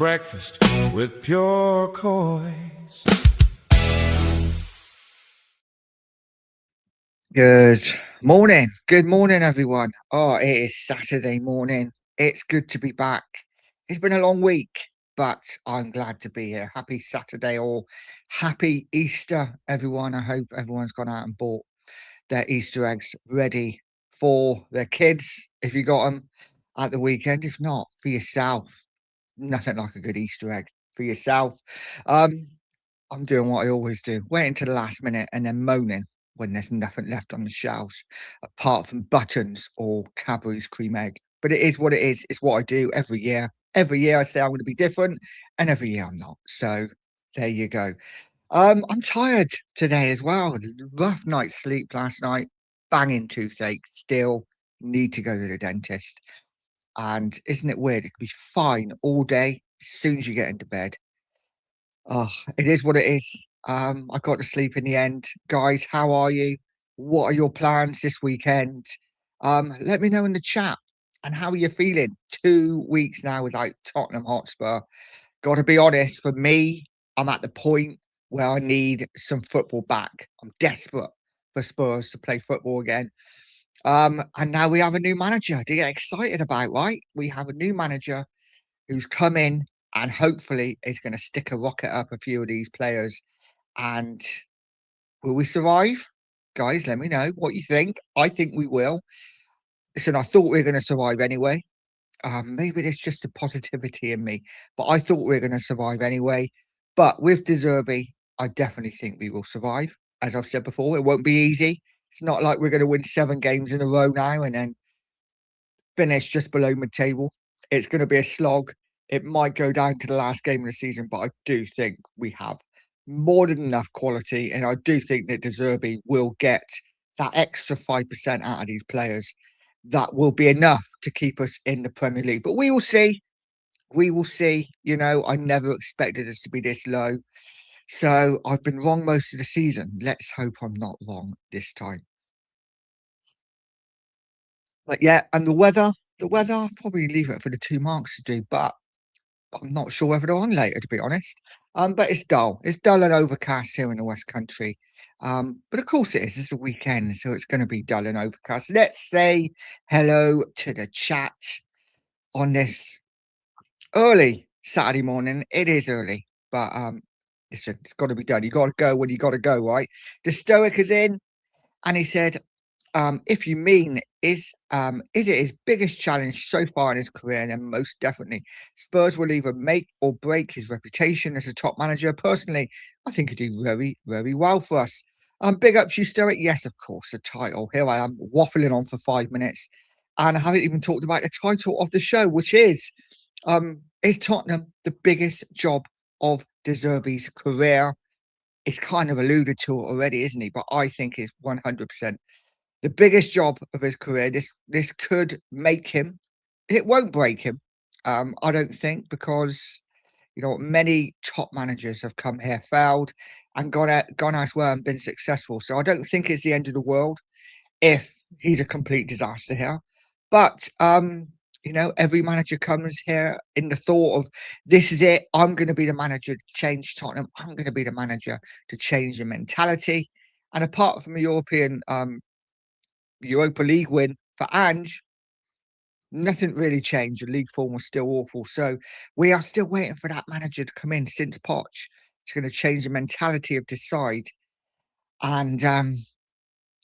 breakfast with pure Coys. Good morning, everyone. Oh, it is Saturday morning. It's good to be back. It's been a long week, but I'm glad to be here. Happy Saturday, or happy Easter, everyone. I hope everyone's gone out and bought their Easter eggs ready for their kids if you got them at the weekend. If not, for yourself. Nothing like a good Easter egg for yourself. Um, I'm doing what I always do, waiting to the last minute and then moaning when there's nothing left on the shelves apart from buttons or Cadbury's cream egg. But it is what it is. It's what I do every year. Every year I say I'm going to be different, and every year I'm not. So there you go. I'm tired today as well. Rough night's sleep last night. Banging toothache. Still need to go to the dentist. And isn't it weird? It could be fine all day as soon as you get into bed. Oh, it is what it is. I got to sleep in the end. Guys, how are you? What are your plans this weekend? Let me know in the chat. And how are you feeling? 2 weeks now without Tottenham Hotspur. Got to be honest, for me, I'm at the point where I need some football back. I'm desperate for Spurs to play football again. And now we have a new manager to get excited about, right? We have a new manager who's come in and hopefully is going to stick a rocket up a few of these players. And will we survive? Guys, let me know what you think. I think we will. Listen, I thought we were going to survive anyway. Maybe there's just a positivity in me, but I thought we were going to survive anyway. But with Zerbi, I definitely think we will survive. As I've said before, it won't be easy. It's not like we're going to win 7 games in a row now and then finish just below mid-table. It's going to be a slog. It might go down to the last game of the season, but I do think we have more than enough quality, and I do think that De Zerbi will get that extra 5% out of these players. That will be enough to keep us in the Premier League. But we will see. We will see. You know, I never expected us to be this low. So I've been wrong most of the season. Let's hope I'm not wrong this time. But yeah, and the weather, I'll probably leave it for the 2 marks to do, but I'm not sure whether they're on later, to be honest. But it's dull. It's dull and overcast here in the West Country. But of course it is. It's a weekend, so it's going to be dull and overcast. Let's say hello to the chat on this early Saturday morning. It is early, but listen, it's got to be done. You got to go when you got to go, right? The Stoic is in, and he said, if you mean is it his biggest challenge so far in his career, then most definitely Spurs will either make or break his reputation as a top manager. Personally, I think he'd do very, very well for us. Big up to you, Stoic. Yes, of course, a title. Here I am waffling on for 5 minutes, and I haven't even talked about the title of the show, which is Tottenham the biggest job of De Zerbi's career? It's kind of alluded to it already, isn't he? But I think it's 100% the biggest job of his career. This could make him. It won't break him. I don't think, because many top managers have come here, failed, and gone elsewhere and been successful. So I don't think it's the end of the world if he's a complete disaster here. But every manager comes here in the thought of, this is it. I'm going to be the manager to change Tottenham. I'm going to be the manager to change the mentality. And apart from a European Europa League win for Ange, nothing really changed. The league form was still awful. So we are still waiting for that manager to come in since Poch. It's going to change the mentality of this side and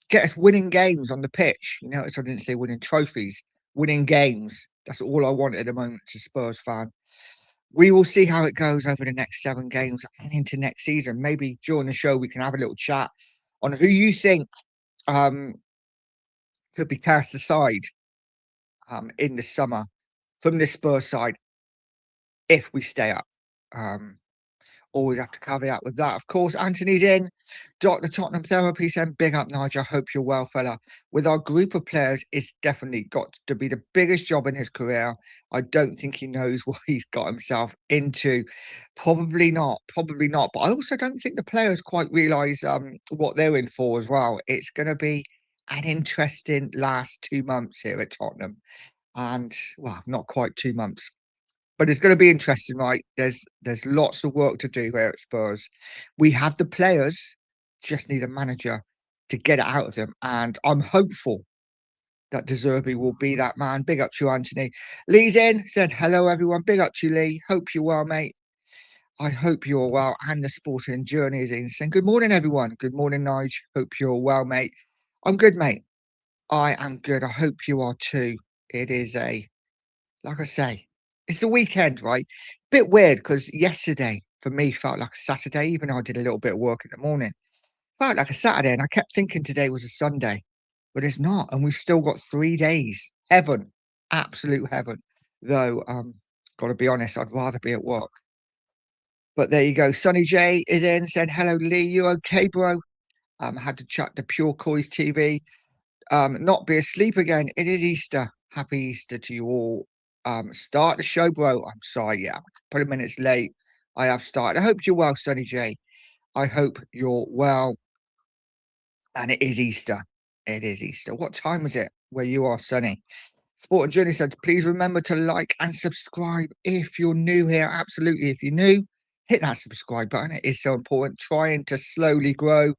get us winning games on the pitch. As I didn't say winning trophies, winning games. That's all I want at the moment as a Spurs fan. We will see how it goes over the next 7 games and into next season. Maybe during the show we can have a little chat on who you think could be cast aside in the summer from the Spurs side if we stay up. Always have to caveat with that. Of course, Anthony's in. Dr. Tottenham Therapy saying, big up, Nigel. Hope you're well, fella. With our group of players, it's definitely got to be the biggest job in his career. I don't think he knows what he's got himself into. Probably not. Probably not. But I also don't think the players quite realise what they're in for as well. It's going to be an interesting last 2 months here at Tottenham. And, well, not quite 2 months. But it's going to be interesting, right? There's lots of work to do here at Spurs. We have the players, just need a manager to get it out of them, and I'm hopeful that Zerbi will be that man. Big up to you, Anthony. Lee's in, said hello, everyone. Big up to you, Lee. Hope you're well, mate. I hope you're well. And the sporting journey is in, saying good morning, everyone. Good morning, Nige. Hope you're well, mate. I'm good, mate. I am good. I hope you are too. It is like I say, it's the weekend, right? Bit weird because yesterday for me felt like a Saturday, even though I did a little bit of work in the morning. Felt like a Saturday, and I kept thinking today was a Sunday, but it's not. And we've still got 3 days. Heaven, absolute heaven. Though, gotta be honest, I'd rather be at work. But there you go. Sonny J is in, said hello, Lee. You okay, bro? Had to chuck the Pure Coys TV. Not be asleep again. It is Easter. Happy Easter to you all. Start the show, bro. I'm sorry, yeah, I'm a couple of minutes late. I have started. I hope you're well, Sonny J. I hope you're well. And it is Easter. It is Easter. What time is it where you are, Sonny? Sport and Journey said, please remember to like and subscribe if you're new here. Absolutely. If you're new, hit that subscribe button. It is so important. Trying to slowly grow.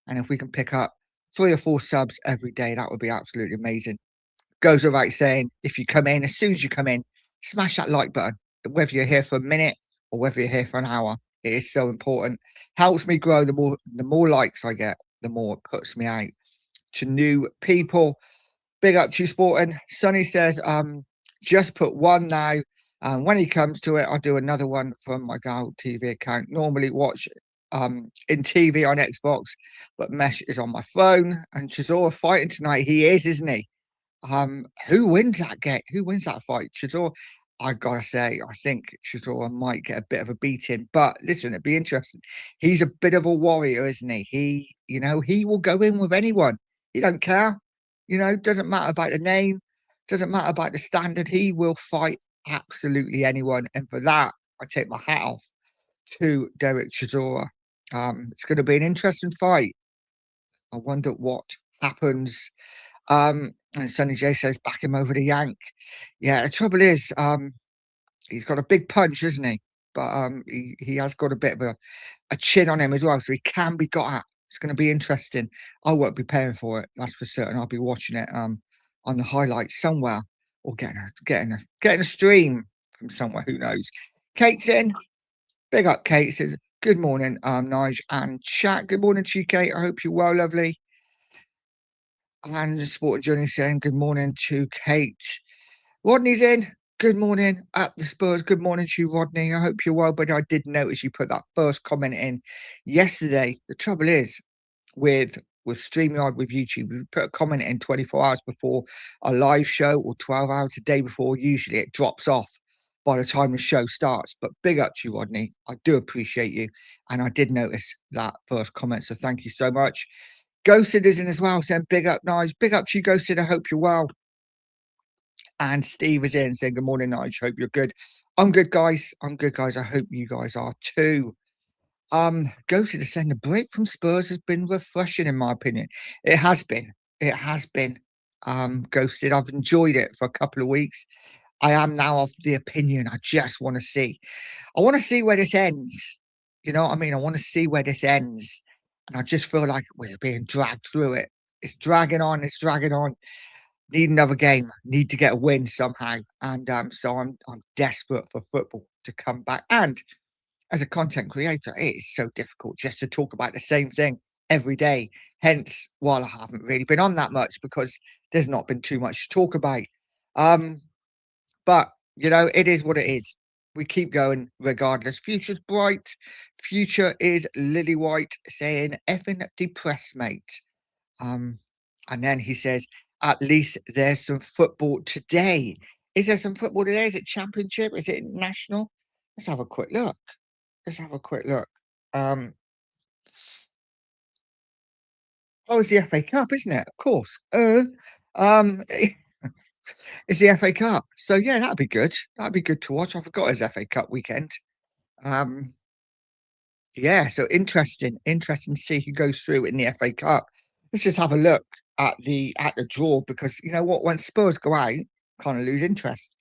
And if we can pick up 3 or 4 subs every day, that would be absolutely amazing. Goes without saying, if you come in, as soon as you come in, smash that like button. Whether you're here for a minute or whether you're here for an hour, it is so important. Helps me grow. The more likes I get, the more it puts me out to new people. Big up to you, Sporting. Sonny says, just put one now. When he comes to it, I'll do another one from my Gal TV account. Normally watch in TV on Xbox, but Mesh is on my phone. And Chisora fighting tonight. He is, isn't he? Who wins that game? Who wins that fight? Chisora, I gotta say, I think Chisora might get a bit of a beating. But listen, it'd be interesting. He's a bit of a warrior, isn't he? He will go in with anyone. He don't care. Doesn't matter about the name, doesn't matter about the standard. He will fight absolutely anyone. And for that, I take my hat off to Derek Chisora. It's going to be an interesting fight. I wonder what happens. And Sonny J says, back him over the yank. Yeah, the trouble is, he's got a big punch, isn't he? But he has got a bit of a chin on him as well, so he can be got at. It's going to be interesting. I won't be paying for it, that's for certain. I'll be watching it on the highlights somewhere, or getting a stream from somewhere. Who knows? Kate's in. Big up, Kate. Says good morning, Nige and chat. Good morning to you, Kate. I hope you're well, lovely. And Sport Journey saying good morning to Kate. Rodney's in. Good morning at the Spurs. Good morning to you, Rodney. I hope you're well, but I did notice you put that first comment in yesterday. The trouble is with StreamYard, with YouTube, we put a comment in 24 hours before a live show or 12 hours a day before. Usually it drops off by the time the show starts. But big up to you, Rodney. I do appreciate you. And I did notice that first comment. So thank you so much. Ghosted is in as well, saying big up, Nige. Big up to you, Ghosted. I hope you're well. And Steve is in saying, good morning, Nige. Hope you're good. I'm good, guys. I'm good, guys. I hope you guys are too. Ghosted is saying the break from Spurs has been refreshing, in my opinion. It has been. It has been. Ghosted. I've enjoyed it for a couple of weeks. I am now of the opinion I just want to see. I want to see where this ends. You know what I mean? I want to see where this ends. And I just feel like we're being dragged through it. It's dragging on. It's dragging on. Need another game. Need to get a win somehow. And so I'm desperate for football to come back. And as a content creator, it is so difficult just to talk about the same thing every day. Hence, while I haven't really been on that much because there's not been too much to talk about. But it is what it is. We keep going regardless. Future's bright. Future is lily white, saying effing depressed, mate. And then he says, at least there's some football today. Is there some football today? Is it championship? Is it national? Let's have a quick look. Let's have a quick look. Oh, it's the FA Cup, isn't it? Of course. It's the FA Cup. So yeah, that'd be good. That'd be good to watch. I forgot it's FA Cup weekend. Yeah, so interesting to see who goes through in the FA Cup. Let's just have a look at the draw because you know what, when Spurs go out, kind of lose interest.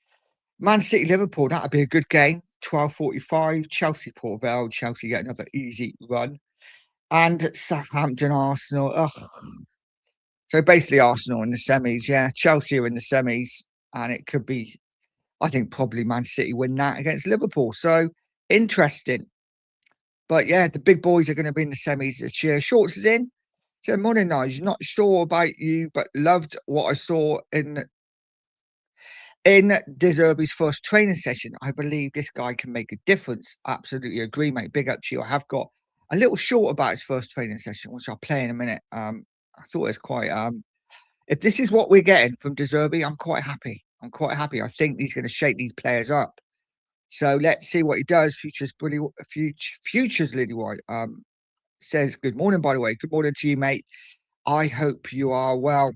Man City Liverpool, that'd be a good game. 12:45. Chelsea Port Vale. Chelsea get another easy run. And Southampton Arsenal. Ugh. So basically Arsenal in the semis. Yeah, Chelsea are in the semis, and it could be. I think probably Man City win that against Liverpool. So interesting. But yeah, the big boys are going to be in the semis this year. Shorts is in. So morning, Nige. Not sure about you, but loved what I saw in Zerbi's first training session. I believe this guy can make a difference. Absolutely agree, mate. Big up to you. I have got a little short about his first training session, which I'll play in a minute. I thought it was quite. If this is what we're getting from Zerbi, I'm quite happy. I'm quite happy. I think he's going to shake these players up. So let's see what he does. Futures Lily White says good morning. By the way, good morning to you, mate. I hope you are well.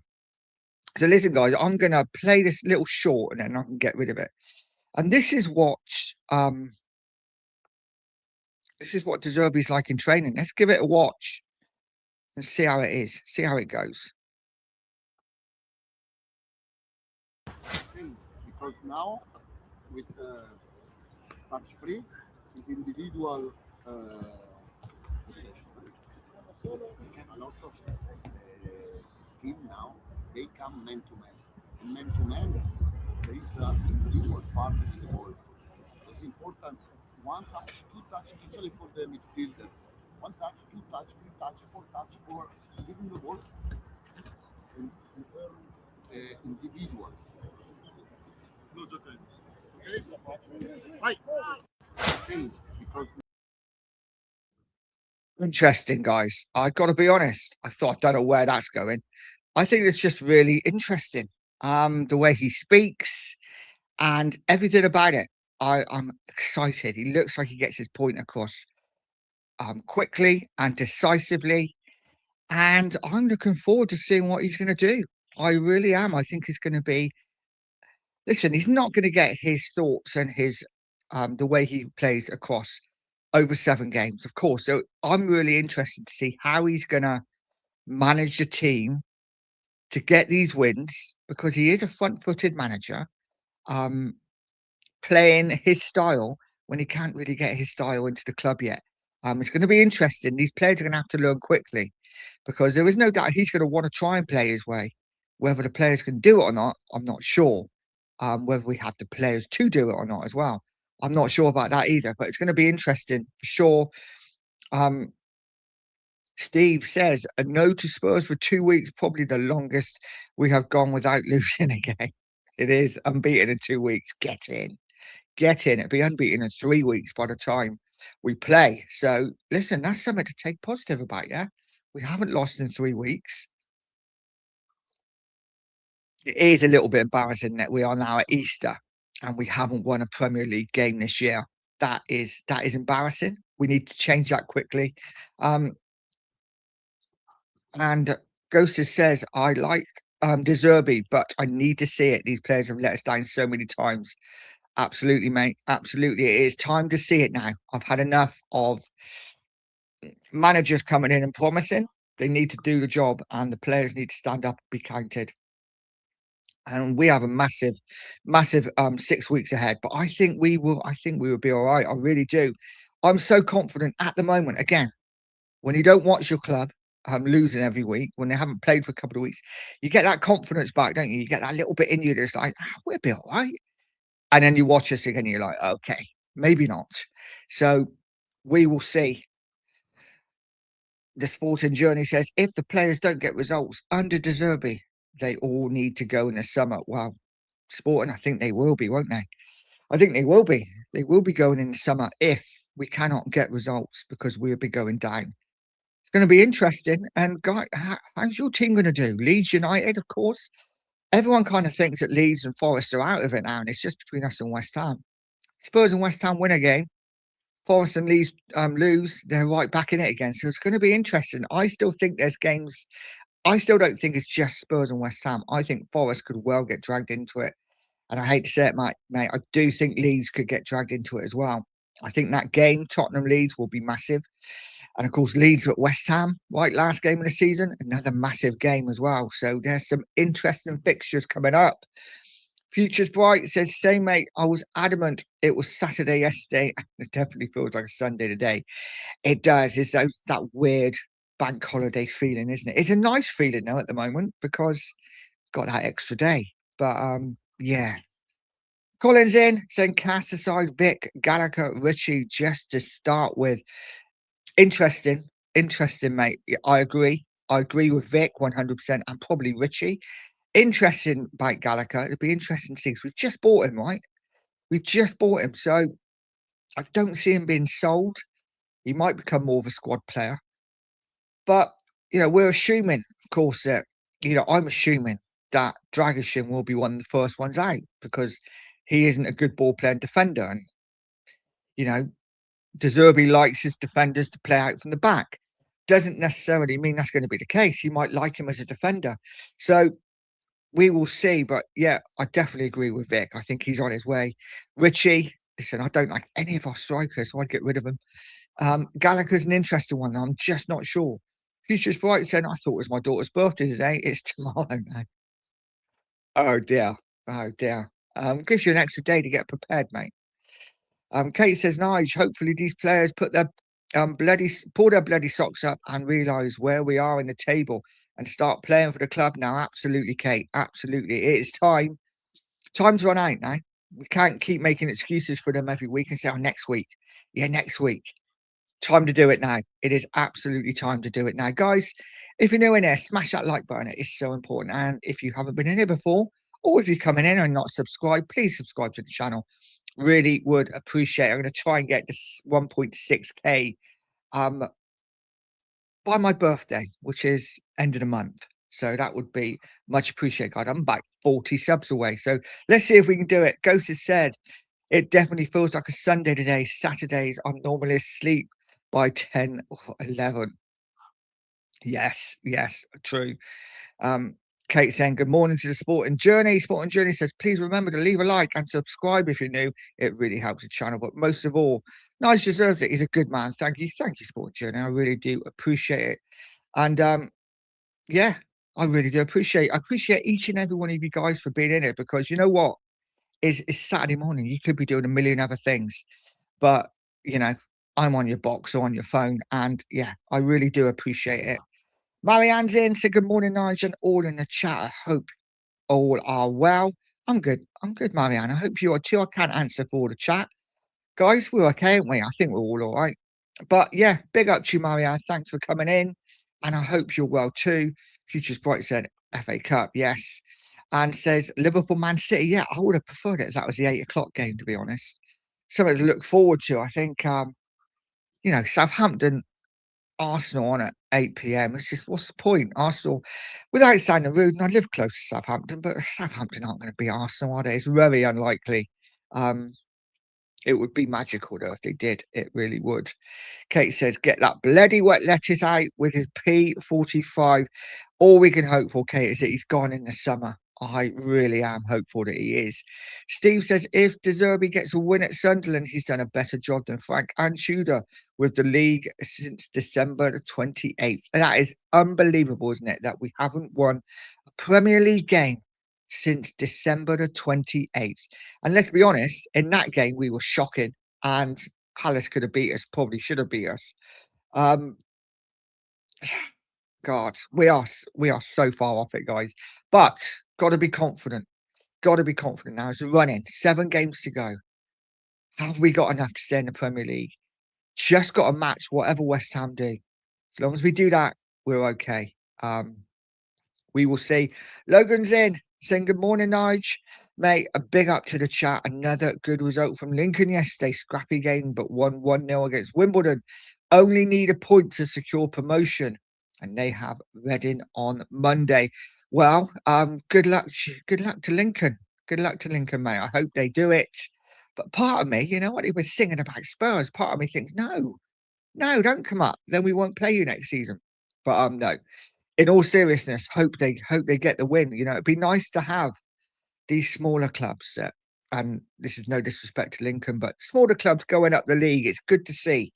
So listen, guys, I'm gonna play this little short and then I can get rid of it. And this is what Deserby's like in training. Let's give it a watch and see how it is. See how it goes. Because now with touch free is individual possession. A lot of team now they come man to man. And man to man, there is the individual part of the ball. It's important. One touch, two touch, especially for the midfielder. One touch, two touch, three touch, four touch, or giving the ball individual. Okay? Right. Change because Interesting, guys. I got to be honest. I don't know where that's going. I think it's just really interesting. The way he speaks and everything about it. I'm excited. He looks like he gets his point across quickly and decisively. And I'm looking forward to seeing what he's going to do. I really am. I think he's going to be. Listen, he's not going to get his thoughts and his the way he plays across over 7 games, of course. So I'm really interested to see how he's going to manage the team to get these wins because he is a front-footed manager, playing his style when he can't really get his style into the club yet. It's going to be interesting. These players are going to have to learn quickly because there is no doubt he's going to want to try and play his way. Whether the players can do it or not, I'm not sure. Whether we have the players to do it or not as well, I'm not sure about that either. But it's going to be interesting for sure. Steve says a no to Spurs for 2 weeks, probably the longest we have gone without losing a game. It is unbeaten in 2 weeks. Get in. Get in. It'll be unbeaten in 3 weeks by the time we play. So listen, that's something to take positive about, yeah? We haven't lost in 3 weeks. It is a little bit embarrassing that we are now at Easter and we haven't won a Premier League game this year. That is embarrassing. We need to change that quickly. And Ghosted says, I like De Zerbi, but I need to see it. These players have let us down so many times. Absolutely, mate. Absolutely. It is time to see it now. I've had enough of managers coming in and promising. They need to do the job and the players need to stand up and be counted. And we have a massive 6 weeks ahead. But I think we will be all right. I really do. I'm so confident at the moment. Again, when you don't watch your club losing every week, when they haven't played for a couple of weeks, you get that confidence back, don't you? You get that little bit in you that's like, we'll be all right. And then you watch us again, you're like, okay, maybe not. So we will see. The Sporting Journey says, if the players don't get results under De Zerbi, they all need to go in the summer. Well, Sporting, I think they will be, won't they? I think they will be. They will be going in the summer if we cannot get results because we'll be going down. It's going to be interesting. And guy, how's your team going to do? Leeds United, of course. Everyone kind of thinks that Leeds and Forest are out of it now, and it's just between us and West Ham. Spurs and West Ham win a game. Forest and Leeds lose. They're right back in it again. So it's going to be interesting. I still think there's games. I still don't think it's just Spurs and West Ham. I think Forest could well get dragged into it. And I hate to say it, mate, I do think Leeds could get dragged into it as well. I think that game, Tottenham Leeds, will be massive. And of course, Leeds at West Ham, right? Last game of the season, another massive game as well. So there's some interesting fixtures coming up. Future's Bright says, same mate, I was adamant it was Saturday yesterday. It definitely feels like a Sunday today. It does. It's that weird bank holiday feeling, isn't it? It's a nice feeling now at the moment because got that extra day. But yeah. Colin's in saying cast aside Vic, Gallagher, Richie just to start with. Interesting, mate. Yeah, I agree. I agree with Vic 100% and probably Richie. Interesting about Gallagher. It'll be interesting to see because we've just bought him, right? We've just bought him. So I don't see him being sold. He might become more of a squad player. But, we're assuming, of course, that, I'm assuming that Dragishin will be one of the first ones out because he isn't a good ball playing defender. And, De Zerbi likes his defenders to play out from the back. Doesn't necessarily mean that's going to be the case. He might like him as a defender. So we will see. But yeah, I definitely agree with Vic. I think he's on his way. Richie, listen, I don't like any of our strikers, so I'd get rid of him. Gallagher's an interesting one. I'm just not sure. Future's Bright saying, I thought it was my daughter's birthday today. It's tomorrow now. Oh dear. Oh dear. Gives you an extra day to get prepared, mate. Kate says, Nige, hopefully these players pull their bloody socks up and realise where we are in the table and start playing for the club now. Absolutely, Kate. Absolutely. It is time. Time's run out now. We can't keep making excuses for them every week and say, next week. Yeah, next week. Time to do it now. It is absolutely time to do it now. Guys, if you're new in here, smash that like button. It is so important. And if you haven't been in here before, or if you're coming in and not subscribed, please subscribe to the channel. Really would appreciate it. I'm going to try and get this 1.6k by my birthday, which is end of the month. So that would be much appreciated, guys. I'm about 40 subs away. So let's see if we can do it. Ghost has said, it definitely feels like a Sunday today. Saturdays, I'm normally asleep by 10 or 11. Yes, true. Kate saying, good morning to the Sporting Journey. Sporting Journey says, please remember to leave a like and subscribe if you're new. It really helps the channel. But most of all, Nige deserves it. He's a good man. Thank you, Sporting Journey. I really do appreciate it. And yeah, I really do appreciate each and every one of you guys for being in it, because you know what? It's Saturday morning. You could be doing a million other things, but I'm on your box or on your phone, and yeah, I really do appreciate it. Marianne's in, said good morning, Nigel, and all in the chat. I hope all are well. I'm good, Marianne. I hope you are too. I can't answer for all the chat. Guys, we're okay, aren't we? I think we're all right. But yeah, big up to you, Marianne. Thanks for coming in, and I hope you're well too. Future's Bright said FA Cup, yes. And says Liverpool Man City. Yeah, I would have preferred it if that was the 8 o'clock game, to be honest. Something to look forward to. I think Southampton, Arsenal on at 8 p.m. It's just, what's the point? Arsenal, without sounding rude, and I live close to Southampton, but Southampton aren't going to be Arsenal, are they? It's very unlikely. It would be magical though if they did. It really would. Kate says, get that bloody wet lettuce out with his P45. All we can hope for, Kate, is that he's gone in the summer. I really am hopeful that he is. Steve says, if De Zerbi gets a win at Sunderland, he's done a better job than Frank and Tudor with the league since December the 28th. And that is unbelievable, isn't it? That we haven't won a Premier League game since December the 28th. And let's be honest, in that game, we were shocking. And Palace could have beat us, probably should have beat us. God, we are so far off it, guys. But got to be confident. Got to be confident now. It's running 7 games to go. Have we got enough to stay in the Premier League? Just got to match whatever West Ham do. As long as we do that, we're okay. We will see. Logan's in, saying good morning, Nige. Mate, a big up to the chat. Another good result from Lincoln yesterday. Scrappy game, but won 1-0 against Wimbledon. Only need a point to secure promotion, and they have Reading on Monday. Well, good luck to Lincoln. Good luck to Lincoln, mate. I hope they do it. But part of me, you know what, they were singing about Spurs. Part of me thinks, no, don't come up. Then we won't play you next season. But no. In all seriousness, hope they get the win. It'd be nice to have these smaller clubs, and this is no disrespect to Lincoln, but smaller clubs going up the league. It's good to see.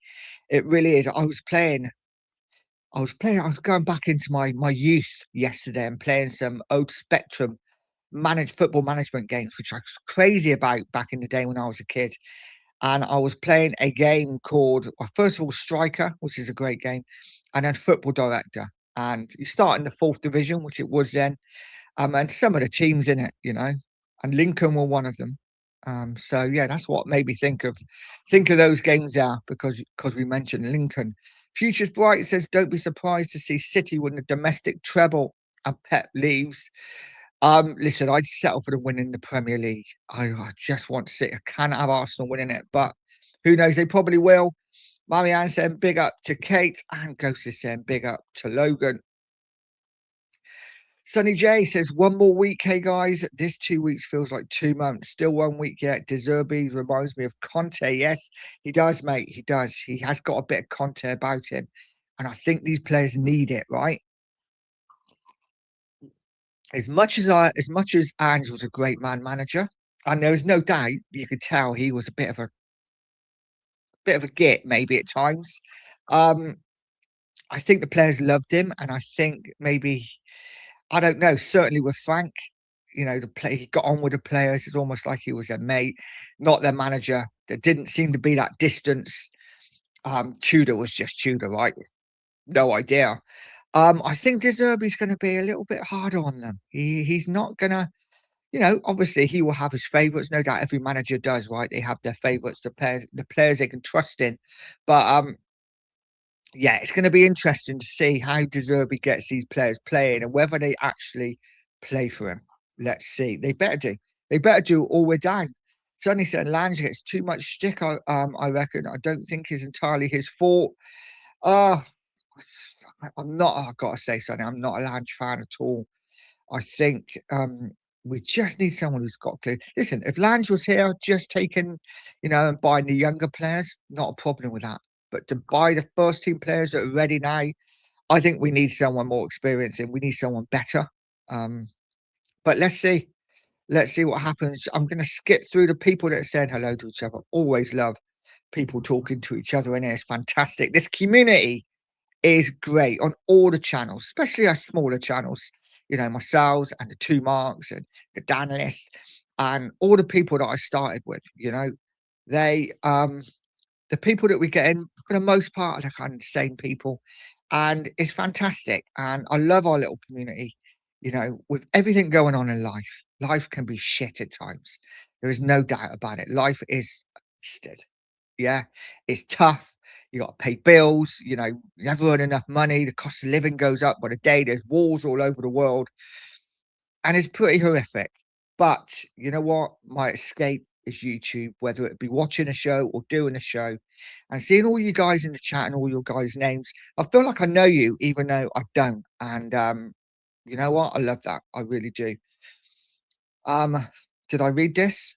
It really is. I was going back into my youth yesterday and playing some old Spectrum football management games, which I was crazy about back in the day when I was a kid. And I was playing a game called, first of all, Striker, which is a great game, and then Football Director. And you start in the 4th division, which it was then, and some of the teams in it, and Lincoln were one of them. So yeah, that's what made me think of those games there, because we mentioned Lincoln. Futures Bright says, don't be surprised to see City win the domestic treble and Pep leaves. Listen, I'd settle for the win in the Premier League. I just want to see. I can't have Arsenal winning it, but who knows? They probably will. Marianne saying big up to Kate, and Ghost is saying big up to Logan. Sonny J says, one more week, hey guys. This 2 weeks feels like 2 months. Still 1 week yet. De Zerbi reminds me of Conte. Yes, he does, mate. He does. He has got a bit of Conte about him. And I think these players need it, right? As much as Ange was a great manager, and there was no doubt you could tell he was a bit of a git maybe at times. I think the players loved him, and I think maybe, I don't know, certainly with Frank, he got on with the players. It's almost like he was their mate, not their manager. There didn't seem to be that distance. Tudor was just Tudor, right? No idea. I think De Zerbi's going to be a little bit harder on them. He's not going to, obviously he will have his favourites. No doubt every manager does, right? They have their favourites, the players they can trust in. But yeah, it's going to be interesting to see how De Zerbi gets these players playing and whether they actually play for him. Let's see. They better do. They better do, or we're down. Sonny said Lange gets too much stick. I reckon. I don't think it's entirely his fault. I'm not. I've got to say, Sonny, I'm not a Lange fan at all. I think we just need someone who's got clear. Listen, if Lange was here, just taking, and buying the younger players, not a problem with that. But to buy the first team players that are ready now, I think we need someone more experienced and we need someone better. But let's see. Let's see what happens. I'm going to skip through the people that are saying hello to each other. Always love people talking to each other, and it's fantastic. This community is great on all the channels, especially our smaller channels, myself and the Two Marks and the Danlists and all the people that I started with, they the people that we get in for the most part are the kind of the same people, and it's fantastic. And I love our little community. With everything going on in life can be shit at times. There is no doubt about it. Life is bastard. Yeah, it's tough. You got to pay bills. You never earn enough money. The cost of living goes up by the day. There's wars all over the world, and it's pretty horrific. But you know what? My escape is YouTube, whether it be watching a show or doing a show, and seeing all you guys in the chat and all your guys' names. I feel like I know you, even though I don't. And you know what? I love that. I really do. Did I read this?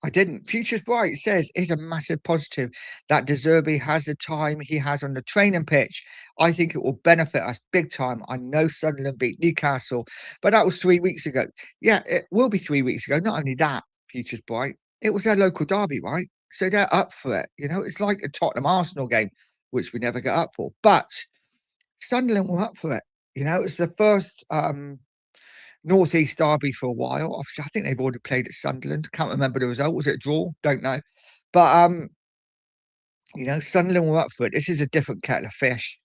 I didn't. Future's Bright says is a massive positive that De Zerbi has the time he has on the training pitch. I think it will benefit us big time. I know Sunderland beat Newcastle, but that was 3 weeks ago. Yeah, it will be 3 weeks ago. Not only that, Future's Bright, it was their local derby, right? So they're up for it. It's like a Tottenham Arsenal game, which we never get up for. But Sunderland were up for it. It's the first Northeast derby for a while. Obviously, I think they've already played at Sunderland. Can't remember the result. Was it a draw? Don't know. But Sunderland were up for it. This is a different kettle of fish.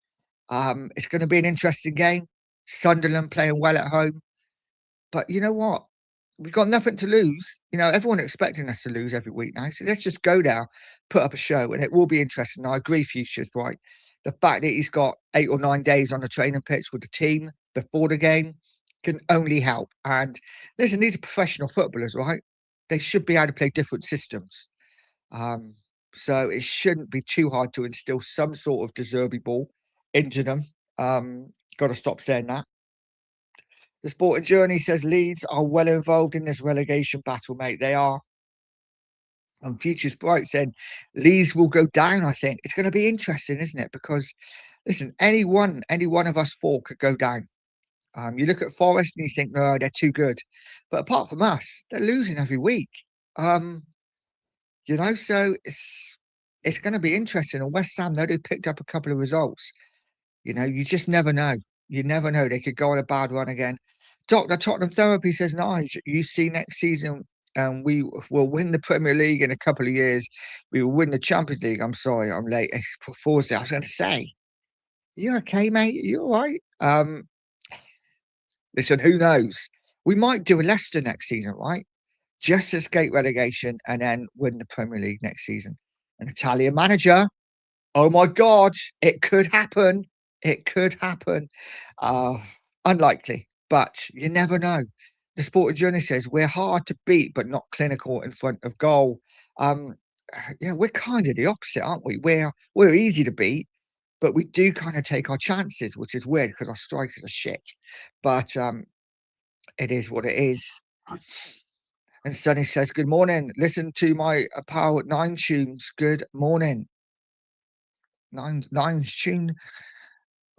It's going to be an interesting game. Sunderland playing well at home. But you know what? We've got nothing to lose. Everyone expecting us to lose every week now. So let's just go there, put up a show, and it will be interesting. I agree, Future's right. The fact that he's got 8 or 9 days on the training pitch with the team before the game can only help. And listen, these are professional footballers, right? They should be able to play different systems. So it shouldn't be too hard to instill some sort of De Zerbi ball into them. Got to stop saying that. The Sporting Journey says Leeds are well involved in this relegation battle, mate. They are. And Future's Bright saying Leeds will go down, I think. It's going to be interesting, isn't it? Because, listen, any one of us four could go down. You look at Forest and you think, no, they're too good. But apart from us, they're losing every week. So it's going to be interesting. And West Ham, though, they picked up a couple of results. You just never know. You never know. They could go on a bad run again. Dr. Tottenham Therapy says, Nige, you see next season we will win the Premier League in a couple of years. We will win the Champions League. I'm sorry, I'm late. Pause there. I was going to say, you okay, mate? You all right? Listen, who knows? We might do a Leicester next season, right? Just escape relegation and then win the Premier League next season. An Italian manager. Oh my God, it could happen. It could happen. Unlikely, but you never know. The Sporting Journey says we're hard to beat, but not clinical in front of goal. Yeah, we're kind of the opposite, aren't we? We're easy to beat, but we do kind of take our chances, which is weird because our strikers are shit. But it is what it is. And Sunny says, "Good morning. Listen to my Power 9 tunes. Good morning. Nine's tune.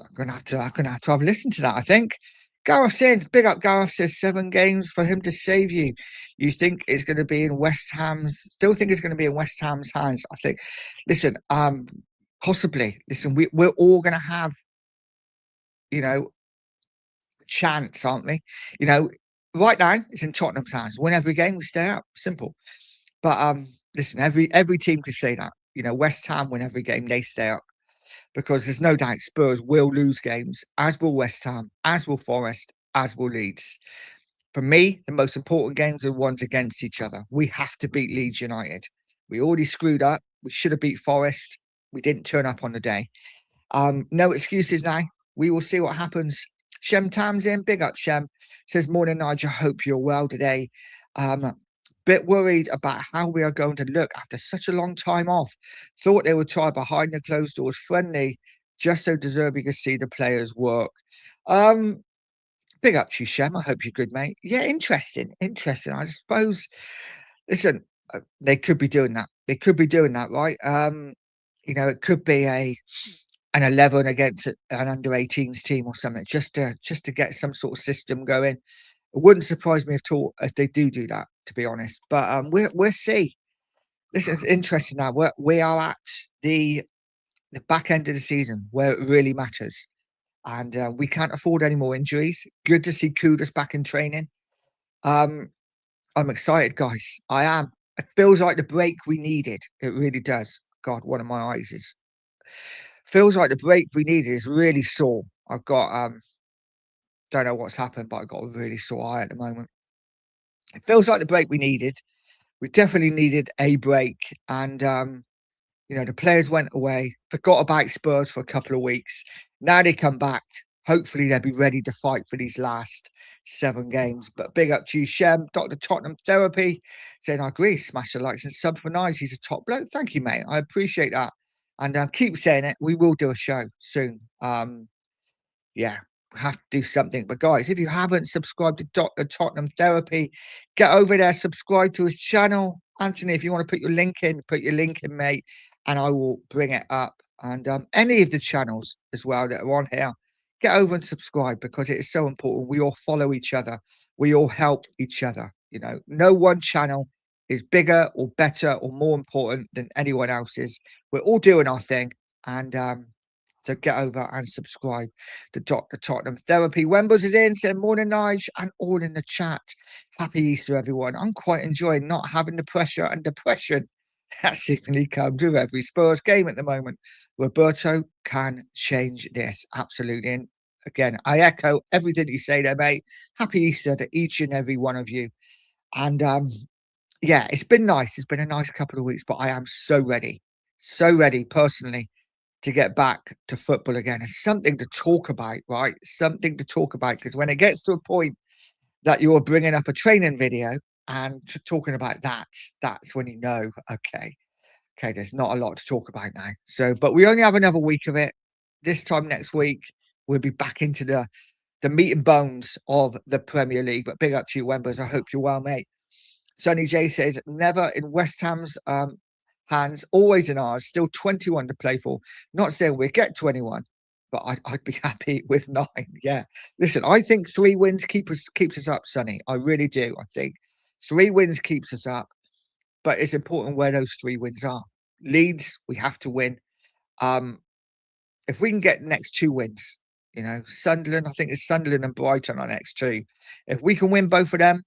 I'm gonna have to have a listen to that, I think." Gareth said, big up Gareth says 7 games for him to save you. You think it's gonna be in West Ham's still think it's gonna be in West Ham's hands, I think. Listen, possibly. Listen, we're all gonna have, you know, chance, aren't we? You know, right now it's in Tottenham's hands. Win every game, we stay up. Simple. But listen, every team could say that. You know, West Ham win every game, they stay up. Because there's no doubt Spurs will lose games, as will West Ham, as will Forest, as will Leeds. For me, the most important games are the ones against each other. We have to beat Leeds United. We already screwed up. We should have beat Forest. We didn't turn up on the day. No excuses now. We will see what happens. Shem Tamsin, big up Shem, says, morning, Nigel. Hope you're well today. Bit worried about how we are going to look after such a long time off. Thought they would try behind the closed doors friendly just so Zerbi could see the players work. Big up to you, Shem. I hope you're good, mate. Yeah, interesting. I suppose, listen, they could be doing that. They could be doing that, right? You know, it could be an 11 against an under 18s team or something, just to get some sort of system going. It wouldn't surprise me at all if they do that, to be honest. But we'll see. This is interesting now. We are at the back end of the season where it really matters, and we can't afford any more injuries. Good to see Kudus back in training. I'm excited, guys. I am. It feels like the break we needed. It really does. God, one of my eyes is. Feels like the break we needed is really sore. I've got don't know what's happened, but I've got a really sore eye at the moment. It feels like the break we needed. We definitely needed a break. And, you know, the players went away, forgot about Spurs for a couple of weeks. Now they come back. Hopefully they'll be ready to fight for these last 7 games. But big up to you, Shem. Dr. Tottenham Therapy saying, I agree. Smash the likes and sub for Nige. He's a top bloke. Thank you, mate. I appreciate that. And keep saying it. We will do a show soon. Yeah, have to do something. But guys, if you haven't subscribed to Dr. Tottenham Therapy, get over there, subscribe to his channel. Anthony, if you want to put your link in, mate, and I will bring it up. And any of the channels as well that are on here, get over and subscribe because it is so important. We all follow each other. We all help each other. You know, no one channel is bigger or better or more important than anyone else's. We're all doing our thing. And so get over and subscribe to Dr. Tottenham Therapy. Wembers is in, saying morning, Nige, and all in the chat. Happy Easter, everyone. I'm quite enjoying not having the pressure and depression that seemingly comes with every Spurs game at the moment. Roberto can change this, absolutely. And again, I echo everything you say there, mate. Happy Easter to each and every one of you. And yeah, it's been nice. It's been a nice couple of weeks, but I am so ready personally to get back to football again. It's something to talk about, right? Something to talk about, because when it gets to a point that you're bringing up a training video and talking about that, that's when you know, okay, there's not a lot to talk about now. So, but we only have another week of it. This time next week, we'll be back into the meat and bones of the Premier League. But big up to you, Wembers. I hope you're well, mate. Sonny J says, never in West Ham's hands, always in ours, still 21 to play for. Not saying we'll get 21, but I'd be happy with 9. Yeah. Listen, I think 3 wins keeps us up, Sonny. I really do. I think 3 wins keeps us up, but it's important where those 3 wins are. Leeds, we have to win. If we can get the next 2 wins, You know, Sunderland, I think it's Sunderland and Brighton on X2. If we can win both of them,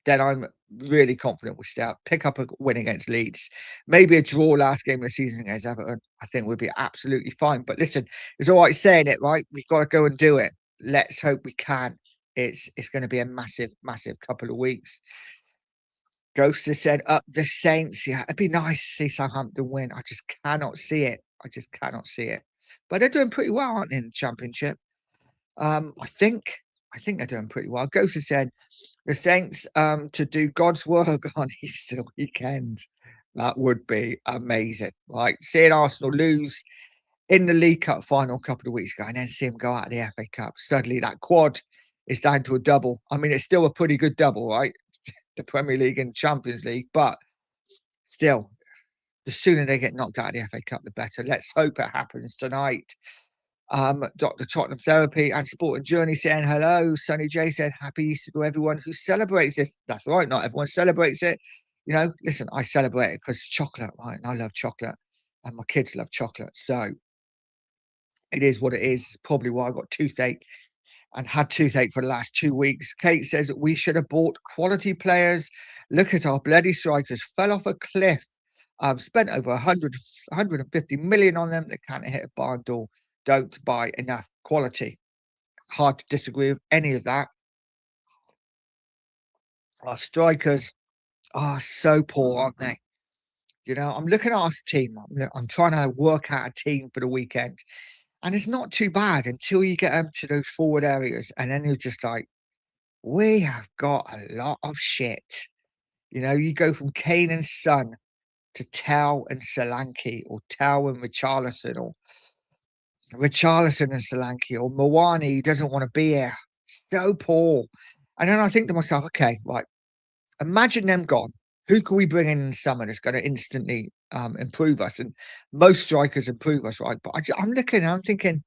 then I'm really confident we'll start pick up a win against Leeds. Maybe a draw last game of the season against Everton. I think we'll be absolutely fine. But listen, it's all right saying it, right? We've got to go and do it. Let's hope we can. It's going to be a massive, massive couple of weeks. Ghost has said up the Saints. Yeah, it'd be nice to see Southampton win. I just cannot see it. I just cannot see it. But they're doing pretty well, aren't they, in the Championship? I think they're doing pretty well. Ghost has said the Saints to do God's work on Easter weekend. That would be amazing. Like seeing Arsenal lose in the League Cup final a couple of weeks ago and then see them go out of the FA Cup. Suddenly that quad is down to a double. I mean, it's still a pretty good double, right? The Premier League and Champions League, but still, the sooner they get knocked out of the FA Cup, the better. Let's hope it happens tonight. Dr. Tottenham Therapy and Sport and Journey saying hello. Sonny J said happy Easter to everyone who celebrates this. That's right, not everyone celebrates it. You know, listen, I celebrate it because it's chocolate, right? And I love chocolate, and my kids love chocolate. So it is what it is. Probably why I got toothache and had toothache for the last 2 weeks. Kate says we should have bought quality players. Look at our bloody strikers. Fell off a cliff. Spent over 150 million on them. They can't hit a barn door. Don't buy enough quality. Hard to disagree with any of that. Our strikers are so poor, aren't they? You know, I'm looking at our team. I'm trying to work out a team for the weekend. And it's not too bad until you get them to those forward areas. And then you're just like, we have got a lot of shit. You know, you go from Kane and Son to Tell and Solanke, or Tell and Richarlison, or Richarlison and Solanke, or Mawani doesn't want to be here. So poor. And then I think to myself, okay, right, imagine them gone. Who can we bring in summer that's going to instantly improve us? And most strikers improve us, right? But I'm looking and I'm thinking,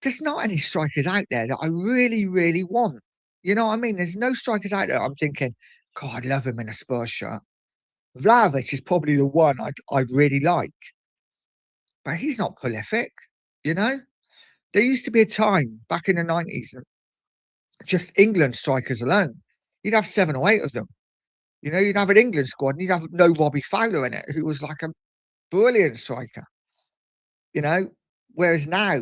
there's not any strikers out there that I really, really want. You know what I mean? There's no strikers out there. I'm thinking, God, I'd love him in a Spurs shirt. Vlahovic is probably the one I'd really like, but he's not prolific. You know, there used to be a time back in the 90s, just England strikers alone, you'd have 7 or 8 of them. You know, you'd have an England squad and you'd have no Robbie Fowler in it, who was like a brilliant striker. You know, whereas now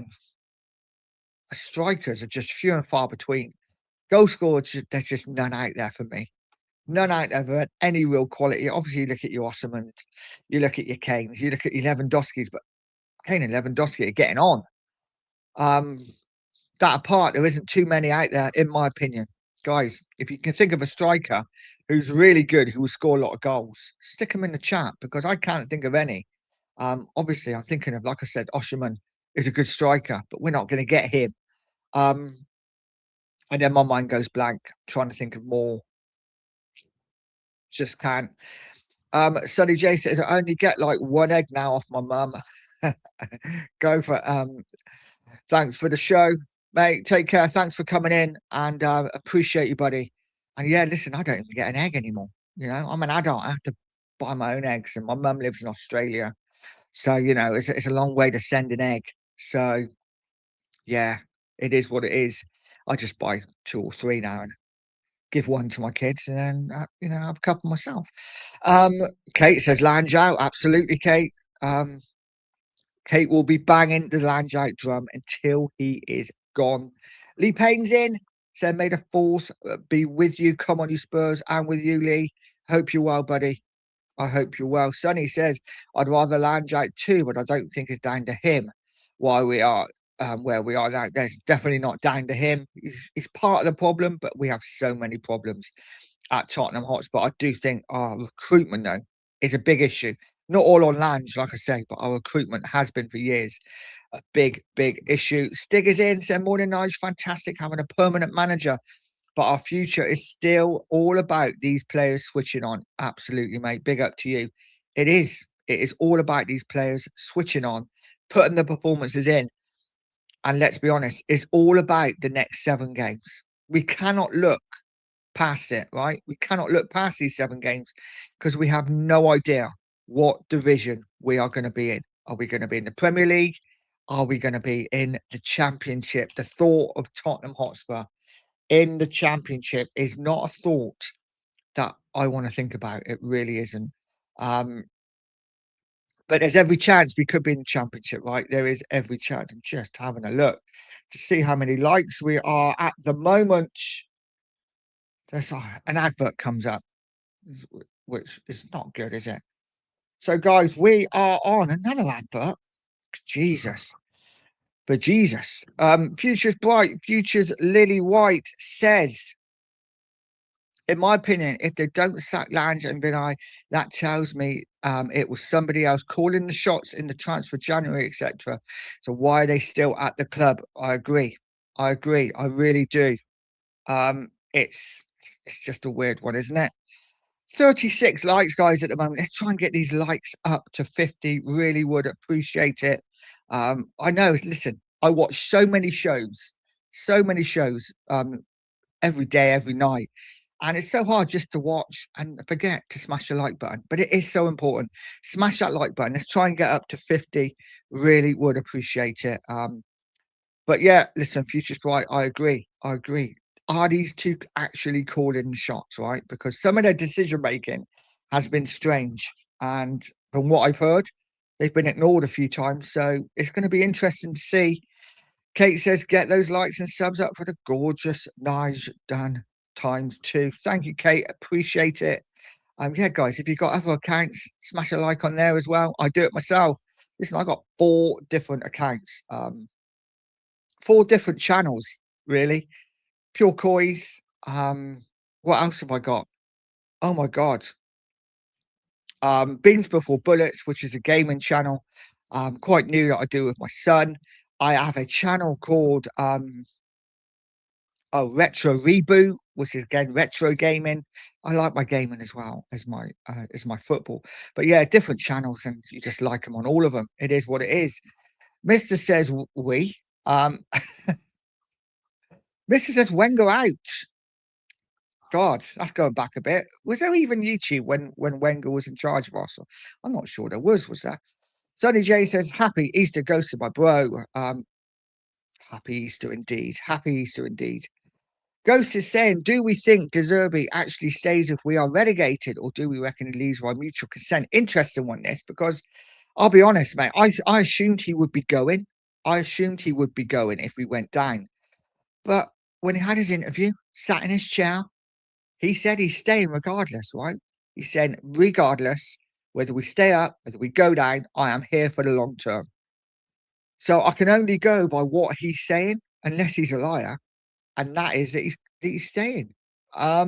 strikers are just few and far between. Goal scorers, there's just none out there for me. None out there for any real quality. Obviously, you look at your Osmans, you look at your Kanes, you look at your Lewandowskis, but Kane and Lewandowski are getting on. That apart, there isn't too many out there, in my opinion. Guys, if you can think of a striker who's really good, who will score a lot of goals, stick them in the chat, because I can't think of any. Obviously, I'm thinking of, like I said, Osherman is a good striker, but we're not going to get him. And then my mind goes blank, trying to think of more. Just can't. Sonny J says, I only get like 1 egg now off my mum. Go for thanks for the show, mate. Take care. Thanks for coming in, and appreciate you, buddy. And yeah, listen, I don't even get an egg anymore. You know, I'm an adult. I have to buy my own eggs, and my mum lives in Australia. So, you know, it's a long way to send an egg. So yeah, it is what it is. I just buy 2 or 3 now and give 1 to my kids, and then you know, have a couple myself. Kate says Lange out. Absolutely, Kate. Kate will be banging the Lange out drum until he is gone. Lee Payne's in. Said, may the force be with you. Come on, you Spurs, and with you, Lee. Hope you're well, buddy. I hope you're well. Sonny says, I'd rather Lange out too, but I don't think it's down to him why we are where we are now. That's definitely not down to him. He's part of the problem, but we have so many problems at Tottenham Hotspur. I do think our recruitment, though, is a big issue. Not all on Lange, like I say, but our recruitment has been for years a big, big issue. Stigger's in, said, morning, Nige. Fantastic having a permanent manager, but our future is still all about these players switching on. Absolutely, mate. Big up to you. It is. It is all about these players switching on, putting the performances in. And let's be honest, it's all about the next 7 games. We cannot look past it, right? We cannot look past these 7 games because we have no idea what division we are going to be in. Are we going to be in the Premier League? are we going to be in the Championship? The thought of Tottenham Hotspur in the Championship is not a thought that I want to think about. It really isn't. Um, but there's every chance we could be in the Championship, right? There is every chance. I'm just having a look to see how many likes we are at the moment. There's an advert comes up, which is not good, is it? So, guys, we are on another advert. Jesus. But Jesus. Future's Bright, Future's Lily White says, in my opinion, if they don't sack Lange and Vinay, that tells me it was somebody else calling the shots in the transfer January, etc. So why are they still at the club? I agree. I really do. It's just a weird one, isn't it? 36 likes, guys, at the moment. Let's try and get these likes up to 50. Really would appreciate it. I know, listen, I watch so many shows every day, every night. And it's so hard just to watch and forget to smash the like button. But it is so important. Smash that like button. Let's try and get up to 50. Really would appreciate it. But yeah, listen, Future's right. I agree. Are these two actually calling the shots, right? Because some of their decision making has been strange. And from what I've heard, they've been ignored a few times. So it's going to be interesting to see. Kate says, get those likes and subs up for the gorgeous Nige done ×2. Thank you, Kate. Appreciate it. Yeah, guys, if you've got other accounts, smash a like on there as well. I do it myself. Listen, I got 4 different accounts. 4 different channels, really. Pure Coys. What else have I got? Oh my god. Beans Before Bullets, which is a gaming channel. Quite new that I do with my son. I have a channel called Retro Reboot, which is again retro gaming. I like my gaming as well as my football. But yeah, different channels, and you just like them on all of them. It is what it is. Mr. says we. Mr. says Wenger out. God, that's going back a bit. Was there even YouTube when Wenger was in charge of us? I'm not sure there was there? Sonny J says, happy Easter, ghosted my bro. Happy Easter indeed. Happy Easter indeed. Ghost is saying, do we think Zerbi actually stays if we are relegated, or do we reckon he leaves by mutual consent? Interesting one, this, because I'll be honest, mate, I assumed he would be going. I assumed he would be going if we went down. But when he had his interview, sat in his chair, he said he's staying regardless, right? He said, regardless, whether we stay up, whether we go down, I am here for the long term. So I can only go by what he's saying, unless he's a liar. And that is that he's staying. I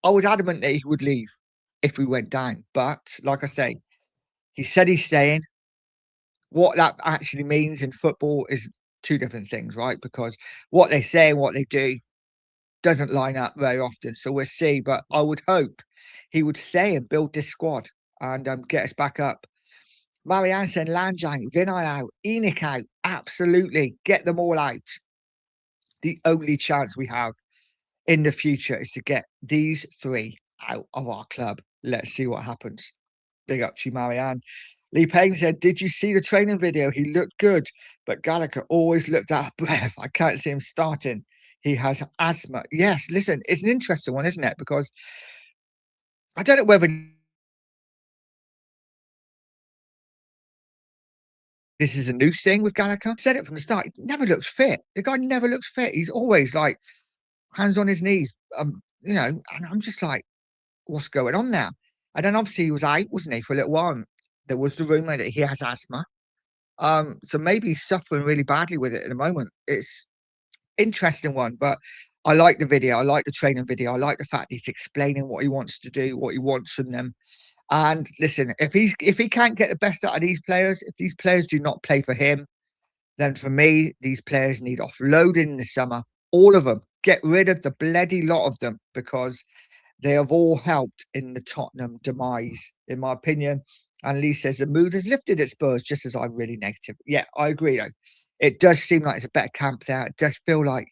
was adamant that he would leave if we went down. But like I say, he said he's staying. What that actually means in football is 2 different things, right? Because what they say and what they do doesn't line up very often. So we'll see. But I would hope he would stay and build this squad and get us back up. Marianne said, Lanjang, Vinay out, Enoch out. Absolutely. Get them all out. The only chance we have in the future is to get these 3 out of our club. Let's see what happens. Big up to you, Marianne. Lee Payne said, did you see the training video? He looked good, but Gallagher always looked out of breath. I can't see him starting. He has asthma. Yes, listen, it's an interesting one, isn't it? Because I don't know whether this is a new thing with Gallagher. I said it from the start. He never looks fit. The guy never looks fit. He's always like hands on his knees. And I'm just like, what's going on now? And then obviously he was out, wasn't he, for a little while. There was the rumor that he has asthma. So maybe he's suffering really badly with it at the moment. It's interesting one, but I like the video. I like the training video. I like the fact he's explaining what he wants to do, what he wants from them. And listen, if he can't get the best out of these players, if these players do not play for him, then for me, these players need offloading in the summer. All of them. Get rid of the bloody lot of them, because they have all helped in the Tottenham demise, in my opinion. And Lee says the mood has lifted at Spurs, just as I'm really negative. Yeah, I agree, though. It does seem like it's a better camp there. It does feel like,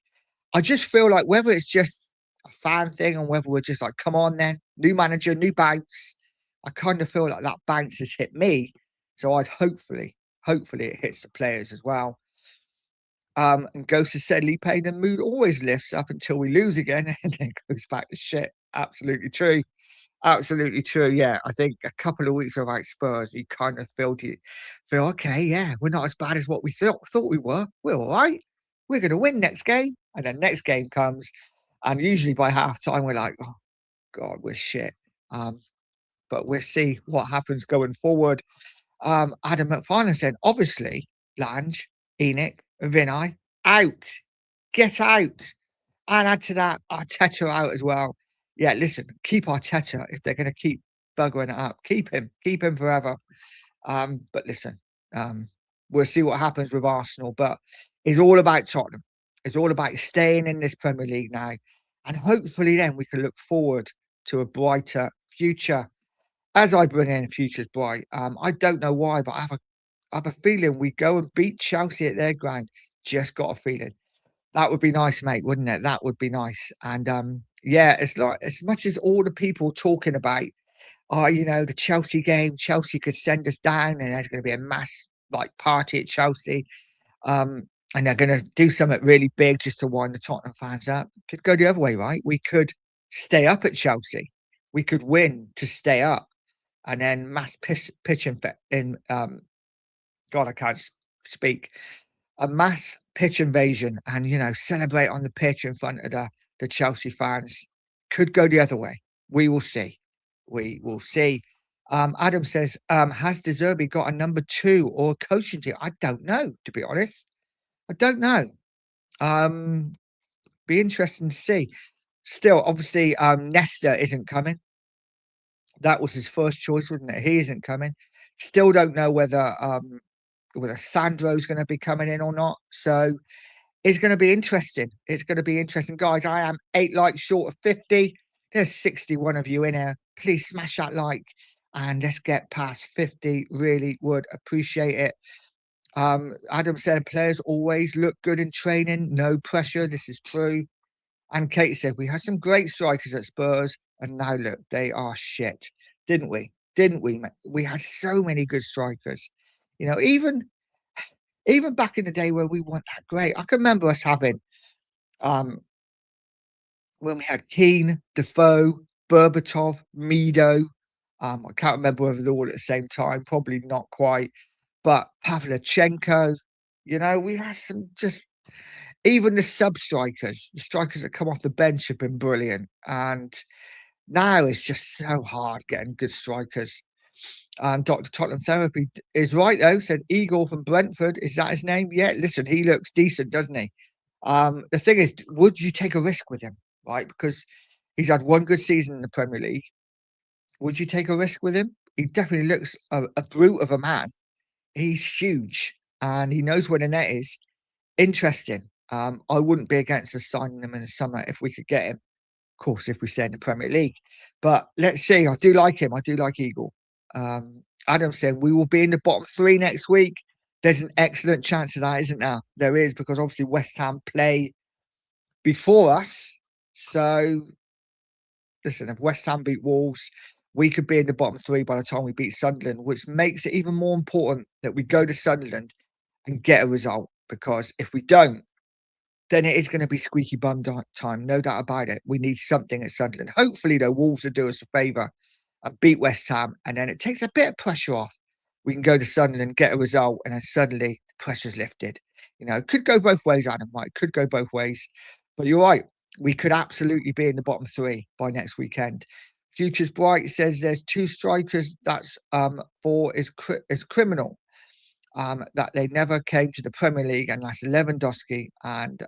I just feel like whether it's just a fan thing and whether we're just like, come on then, new manager, new bounce. I kind of feel like that bounce has hit me. So I'd hopefully hopefully it hits the players as well. And Ghost has said Lee Payne, the mood always lifts up until we lose again and then goes back to shit. Absolutely true. Absolutely true. Yeah, I think a couple of weeks without Spurs, you kind of feel okay, yeah, we're not as bad as what we thought we were. We're all right. We're going to win next game. And then next game comes, and usually by half time, we're like, oh, God, we're shit. But we'll see what happens going forward. Adam McFarlane said, obviously, Lange, Enoch, Vinay, out. Get out. And add to that, Arteta out as well. Yeah, listen, keep Arteta if they're going to keep buggering it up. Keep him forever. But listen, we'll see what happens with Arsenal. But it's all about Tottenham. It's all about staying in this Premier League now. And hopefully then we can look forward to a brighter future. As I bring in Futures Bright, I don't know why, but I have a feeling we go and beat Chelsea at their ground. Just got a feeling. That would be nice, mate, wouldn't it? That would be nice. And yeah, it's like as much as all the people talking about, the Chelsea game, Chelsea could send us down, and there's going to be a mass like party at Chelsea. And they're going to do something really big just to wind the Tottenham fans up. Could go the other way, right? We could stay up at Chelsea. We could win to stay up, and then mass pitch in. God, I can't speak. A mass pitch invasion, and celebrate on the pitch in front of the Chelsea fans. Could go the other way. We will see. We will see. Adam says, has De Zerbi got a number 2 or a coaching team? I don't know, to be honest. I don't know. Be interesting to see. Still, obviously, Nesta isn't coming. That was his first choice, wasn't it? He isn't coming. Still don't know whether Sandro's going to be coming in or not. So it's going to be interesting. It's going to be interesting, guys. I am 8 likes short of 50. There's 61 of you in here. Please smash that like and let's get past 50. Really would appreciate it. Adam said players always look good in training. No pressure. This is true. And Kate said we had some great strikers at Spurs, and now look, they are shit, didn't we? Didn't we? We had so many good strikers. Even back in the day where we weren't that great. I can remember us having when we had Keane, Defoe, Berbatov, Mido. I can't remember whether they're all at the same time. Probably not quite. But Pavlyuchenko, we've had some just even the sub-strikers, the strikers that come off the bench have been brilliant. And now it's just so hard getting good strikers. And Dr. Tottenham Therapy is right, though, said Igor from Brentford. Is that his name? Yeah, listen, he looks decent, doesn't he? The thing is, would you take a risk with him, right? Because he's had one good season in the Premier League. Would you take a risk with him? He definitely looks a brute of a man. He's huge, and he knows where the net is. Interesting. I wouldn't be against us signing him in the summer if we could get him. Of course, if we stay in the Premier League. But let's see. I do like him. I do like Eagle. Adam said we will be in the bottom 3 next week. There's an excellent chance of that, isn't there? There is, because obviously West Ham play before us. So, listen, if West Ham beat Wolves, we could be in the bottom 3 by the time we beat Sunderland, which makes it even more important that we go to Sunderland and get a result. Because if we don't, then it is going to be squeaky bum time, no doubt about it. We need something at Sunderland. Hopefully, though, Wolves will do us a favour and beat West Ham, and then it takes a bit of pressure off. We can go to Sunderland, get a result, and then suddenly the pressure's lifted. It could go both ways, Adam. Right? It could go both ways. But you're right. We could absolutely be in the bottom 3 by next weekend. Futures Bright says there's 2 strikers that's is criminal. That they never came to the Premier League, and that's Lewandowski and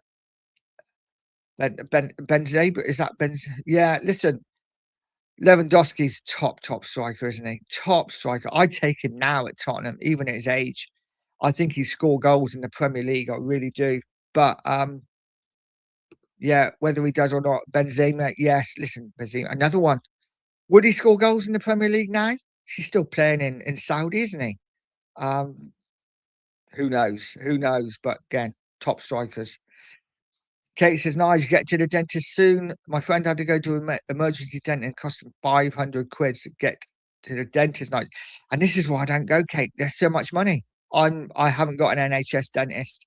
Benzema. Is that Benz? Yeah, listen, Lewandowski's top striker, isn't he? Top striker. I take him now at Tottenham, even at his age. I think he scored goals in the Premier League. I really do. But yeah, whether he does or not, Benzema. Yes, listen, Benzema, another one. Would he score goals in the Premier League now? He's still playing in Saudi, isn't he? Who knows? Who knows? But again, top strikers. Kate says, nice, get to the dentist soon. My friend had to go to an emergency dentist and cost him 500 quid to get to the dentist night. And this is why I don't go, Kate. There's so much money. I haven't got an NHS dentist.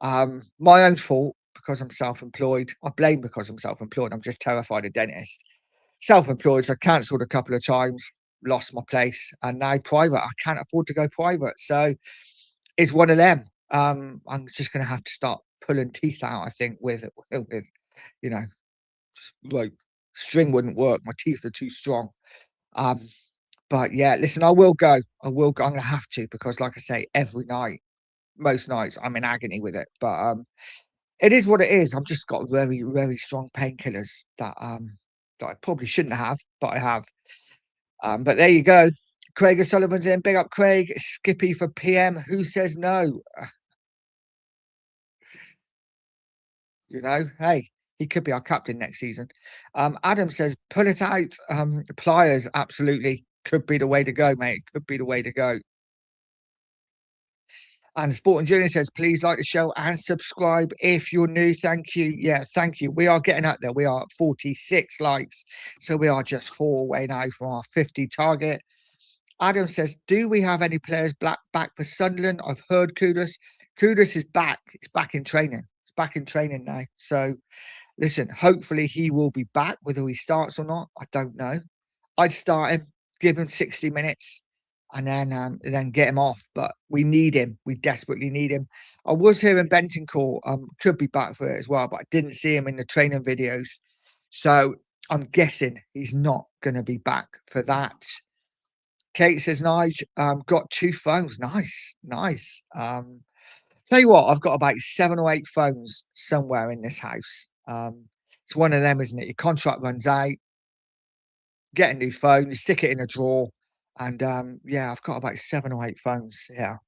My own fault because I'm self-employed. I blame because I'm self-employed. I'm just terrified of dentists. Self-employed, so I cancelled a couple of times, lost my place, and now private. I can't afford to go private, so it's one of them. I'm just going to have to start pulling teeth out. I think with you know, like string wouldn't work. My teeth are too strong. Um, but yeah, listen, I will go. I will go. I'm going to have to because, like I say, every night, most nights, I'm in agony with it. But it is what it is. I've just got very, very strong painkillers that I probably shouldn't have, but I have. But there you go. Craig O'Sullivan's in. Big up, Craig. Skippy for PM. Who says no? Hey, he could be our captain next season. Adam says, pull it out. Pliers, absolutely. Could be the way to go, mate. Could be the way to go. And Sporting Junior says, please like the show and subscribe if you're new. Thank you. Yeah, thank you. We are getting up there. We are at 46 likes. So we are just 4 away now from our 50 target. Adam says, do we have any players back for Sunderland? I've heard Kudus. Kudus is back. It's back in training. It's back in training now. So listen, hopefully he will be back. Whether he starts or not, I don't know. I'd start him, give him 60 minutes, and then get him off. But we need him. We desperately need him. I was hearing Bentancur could be back for it as well, but I didn't see him in the training videos. So I'm guessing he's not going to be back for that. Kate says, Nige, got 2 phones. Nice, nice. Tell you what, I've got about 7 or 8 phones somewhere in this house. It's one of them, isn't it? Your contract runs out, get a new phone, you stick it in a drawer, and yeah, I've got about 7 or 8 phones here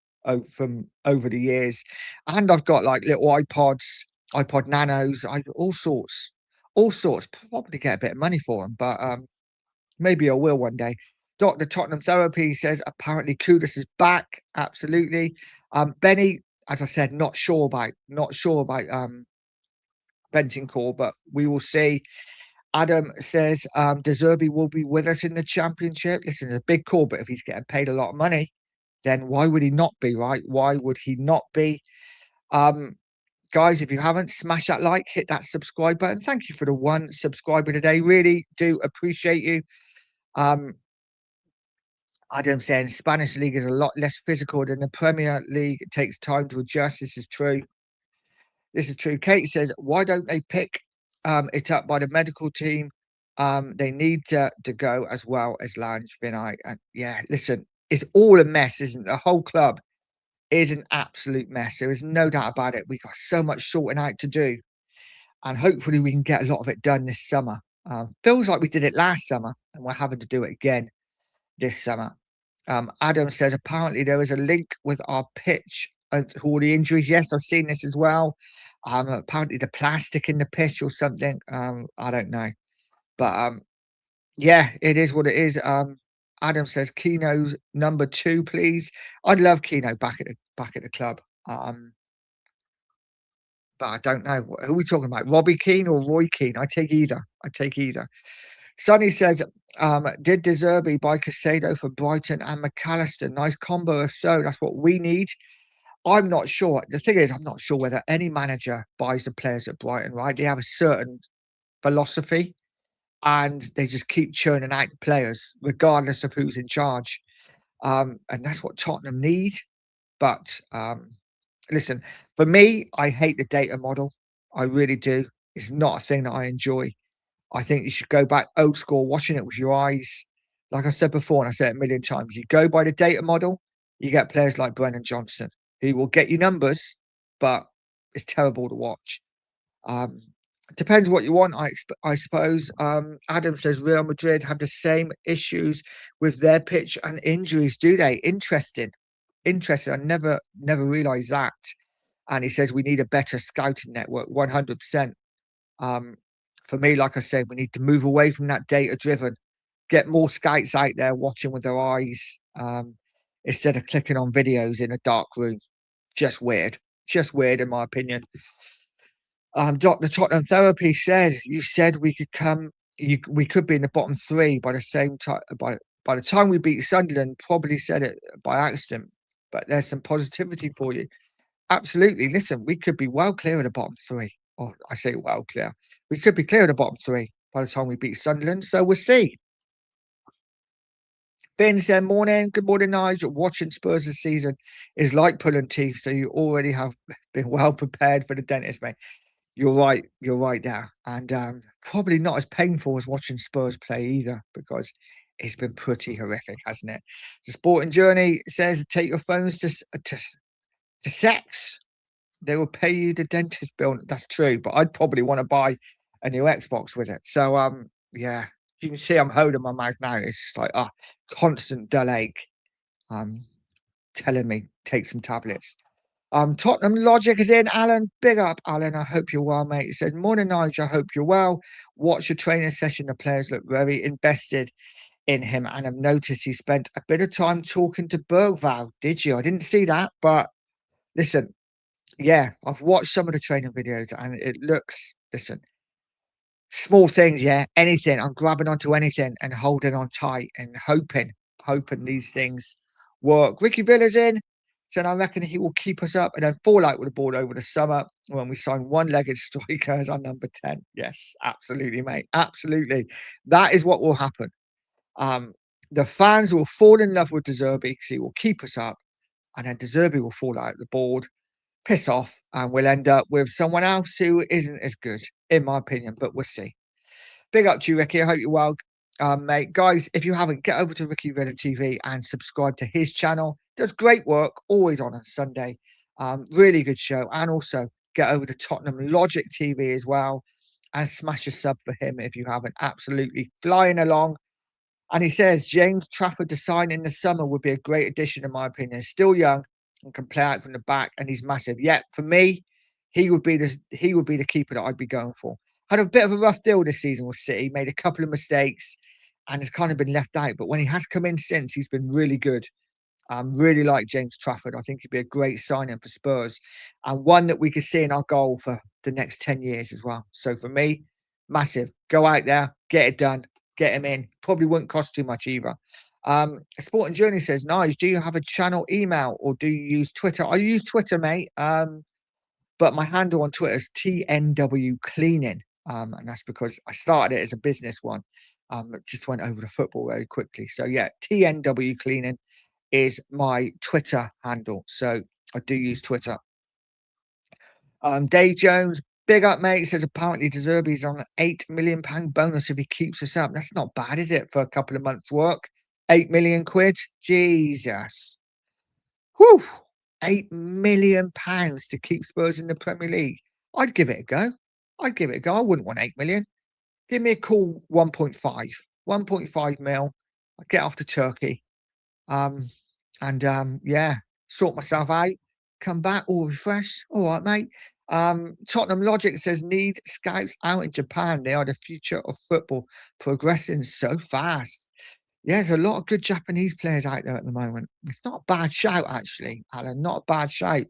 from over the years, and I've got like little iPods, iPod Nanos, all sorts. Probably get a bit of money for them, but maybe I will one day. Dr. Tottenham Therapy says apparently Kudus is back. Absolutely. Benny, as I said, not sure about Bentancur, but we will see. Adam says De Zerbi will be with us in the championship. Listen, it's a big call, but if he's getting paid a lot of money, then why would he not be, right? Why would he not be? Guys, if you haven't, smash that like, hit that subscribe button. Thank you for the 1 subscriber today. Really do appreciate you. Adam saying Spanish league is a lot less physical than the Premier League. It takes time to adjust. This is true. This is true. Kate says, why don't they pick it up by the medical team? They need to go as well as Lange, Vinay. And yeah, listen, it's all a mess, isn't it? The whole club is an absolute mess. There is no doubt about it. We've got so much sorting out to do. And hopefully we can get a lot of it done this summer. Feels like we did it last summer and we're having to do it again this summer. Adam says, apparently there is a link with our pitch and all the injuries. Yes, I've seen this as well. Apparently the plastic in the pitch or something. I don't know. But yeah, it is what it is. Adam says, Keno's number 2, please. I'd love Keno back at the club. But I don't know. Who are we talking about? Robbie Keane or Roy Keane? I take either. Sonny says, did De Zerbi buy Casado for Brighton and McAllister? Nice combo. If so, that's what we need. I'm not sure. The thing is, I'm not sure whether any manager buys the players at Brighton, right? They have a certain philosophy and they just keep churning out the players regardless of who's in charge. And that's what Tottenham need. But listen, for me, I hate the data model. I really do. It's not a thing that I enjoy. I think you should go back old school, watching it with your eyes. Like I said before, and I said it a million times, you go by the data model, you get players like Brennan Johnson, who will get you numbers, but it's terrible to watch. Depends what you want, I suppose. Adam says Real Madrid have the same issues with their pitch and injuries, do they? Interesting. I never realised that. And he says we need a better scouting network, 100%. For me, like I said, we need to move away from that data-driven, get more scouts out there watching with their eyes instead of clicking on videos in a dark room. Just weird in my opinion. Dr. Tottenham Therapy said, you said we could we could be in the bottom 3 by the same time. By the time we beat Sunderland, probably said it by accident. but there's some positivity for you. Absolutely. Listen, we could be well clear of the bottom three. Or I say well clear. We could be clear of the bottom three by the time we beat Sunderland. So we'll see. Ben said, morning. Good morning, Nigel. Watching Spurs this season is like pulling teeth. So you already have been well prepared for the dentist, mate. You're right. You're right there. And probably not as painful as watching Spurs play either, because it's been pretty horrific, hasn't it? The Sporting Journey says, take your phones to sex. They will pay you the dentist bill. That's true, but I'd probably want to buy a new Xbox with it. So yeah, you can see I'm holding my mouth now. It's just like constant dull ache. Telling me take some tablets. Tottenham Logic is in. Alan, big up, Alan. I hope you're well, mate. He said, morning, Nigel. I hope you're well. Watch your training session. The players look very invested in him, and I've noticed he spent a bit of time talking to Bergval. Did you? I didn't see that, but listen, yeah, I've watched some of the training videos, and it looks, listen, small things, yeah, anything. I'm grabbing onto anything and holding on tight and hoping these things work. Ricky Villa's in. Said, I reckon he will keep us up and then fall out with the ball over the summer when we sign one-legged striker as our number 10. Yes, absolutely, mate. Absolutely. That is what will happen. The fans will fall in love with Zerbi because he will keep us up, and then Zerbi will fall out the board, piss off, and we'll end up with someone else who isn't as good, in my opinion, but we'll see. Big up to you, Ricky. I hope you're well, mate. Guys, if you haven't, get over to Ricky Villa TV and subscribe to his channel. Does great work, always on Sunday. Really good show. And also get over to Tottenham Logic TV as well and smash a sub for him if you haven't. Absolutely flying along. And he says James Trafford to sign in the summer would be a great addition, in my opinion. Still young and can play out from the back, and he's massive. Yeah, for me, he would be the keeper that I'd be going for. Had a bit of a rough deal this season with City, made a couple of mistakes, and has kind of been left out. But when he has come in since, he's been really good. Really like James Trafford. I think he'd be a great signing for Spurs, and one that we could see in our goal for the next 10 years as well. So for me, massive. Go out there, get it done, get him in. Probably wouldn't cost too much either. Sporting Journey says, Nige, do you have a channel email or do you use Twitter? I use Twitter, mate. But my handle on Twitter is TNW Cleaning. And that's because I started it as a business one. It just went over to football very quickly. So yeah, TNW Cleaning is my Twitter handle. So I do use Twitter. Dave Jones, big up, mate. Says apparently Zerbi's on an £8 million bonus if he keeps us up. That's not bad, is it, for a couple of months' work? £8 million. Jesus. Whew. £8 million to keep Spurs in the Premier League. I'd give it a go. I wouldn't want 8 million. Give me a cool 1.5 mil. I'd get off to Turkey. Yeah, sort myself out, come back all refreshed. All right, mate. Tottenham Logic says need scouts out in Japan. They are the future of football, progressing so fast. Yeah, there's a lot of good Japanese players out there at the moment. It's not a bad shout, actually, Alan. Not a bad shout.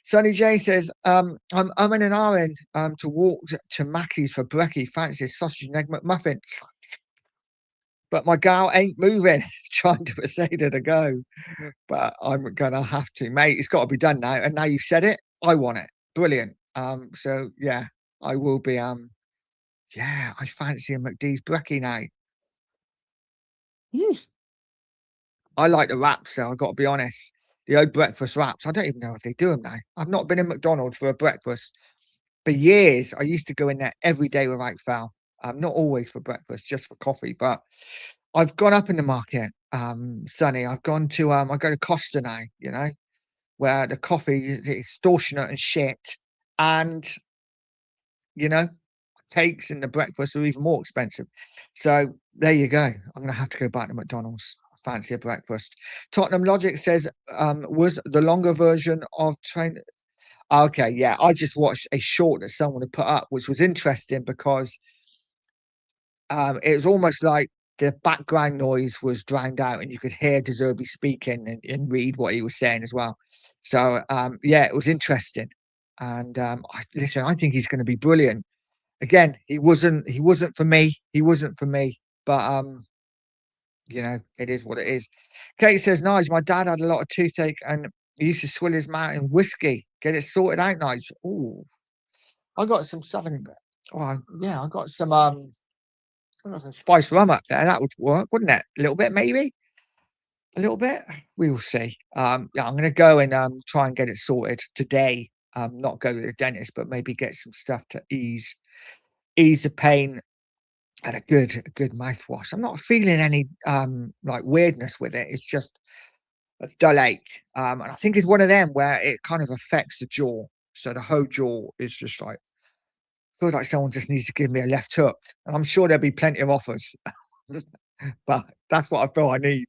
Sonny J says, I'm in an hour to walk to Mackey's for brekkie. Fancy a sausage and egg McMuffin. But my gal ain't moving, trying to persuade her to go. But I'm going to have to, mate. It's got to be done now. And now you've said it, I want it. Brilliant. So, yeah, I will be, yeah, I fancy a McD's brekkie now. I like the wraps, so I've got to be honest. The old breakfast wraps. I don't even know if they do them now. I've not been in McDonald's for a breakfast for years. I used to go in there every day without fail. Not always for breakfast, just for coffee. But I've gone up in the market, Sonny. I've gone to I go to Costa now, you know, where the coffee is extortionate and shit. And, you know, cakes and the breakfast are even more expensive. So there you go. I'm gonna have to go back to McDonald's. Fancy a breakfast. Tottenham Logic says, was the longer version of train. Okay, yeah. I just watched a short that someone had put up, which was interesting because it was almost like the background noise was drowned out and you could hear De Zerbi speaking and read what he was saying as well. So yeah, it was interesting. And listen, I think he's going to be brilliant. Again, he wasn't for me. But you know, it is what it is. Kate says, nice. My dad had a lot of toothache and He used to swill his mouth in whiskey. Get it sorted out, Nigel. Oh, I got some southern. Oh, yeah, I got some spiced rum up there. That would work, wouldn't it? A little bit, maybe. A little bit. We will see. Yeah, I'm going to go and try and get it sorted today. Not go to the dentist, but maybe get some stuff to ease the pain and a good mouthwash. I'm not feeling any like weirdness with it. It's just a dull ache. And I think it's one of them where it kind of affects the jaw. So the whole jaw is just like, feels like someone just needs to give me a left hook. And I'm sure there'll be plenty of offers. But that's what I feel I need.